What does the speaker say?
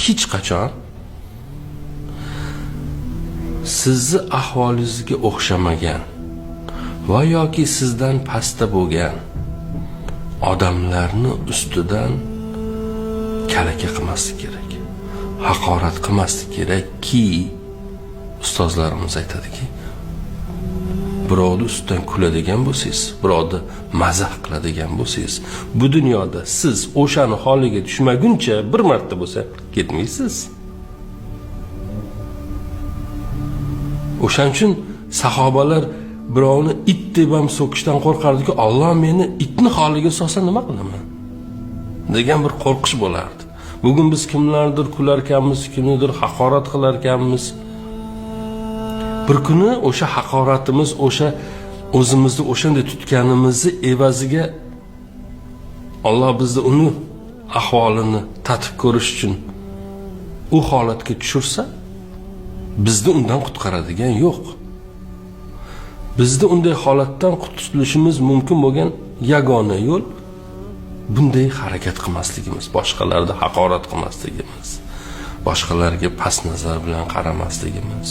hech qachon sizni ahvolingizga o'xshamagan va yoki sizdan pastda bo'lgan odamlarni ustidan kalaka qilmaslik kerak, haqorat qilmaslik kerakki, ustozlarimiz aytadiki, birovni ustidan kuladigan bo'lsangiz, birovni mazah qiladigan bo'lsangiz, bu dunyoda siz o'shani holiga tushmaguncha bir marta bo'lsa ketmaysiz. O'shaning uchun sahobalar birovni it deb ham so'kishdan qo'rqardiki, Alloh meni itni holiga solsa nima qilaman degan bir qo'rqish bo'lardi. Bugun biz kimlardir kular ekanmiz, kimnidir haqorat qilar ekanmiz. Bir kuni o'sha haqoratimiz, o'sha o'zimizni o'shanda tutganimizni evaziga Alloh bizni uni ahvolini tatib ko'rish uchun u holatga tushirsa, bizni undan qutqaradigan yo'q. Bizni unday holatdan qutulishimiz mumkin bo'lgan yagona yo'l bunday harakat qilmasligimiz, boshqalarni haqorat qilmasligimiz, boshqalarga past nazar bilan qaramasligimiz.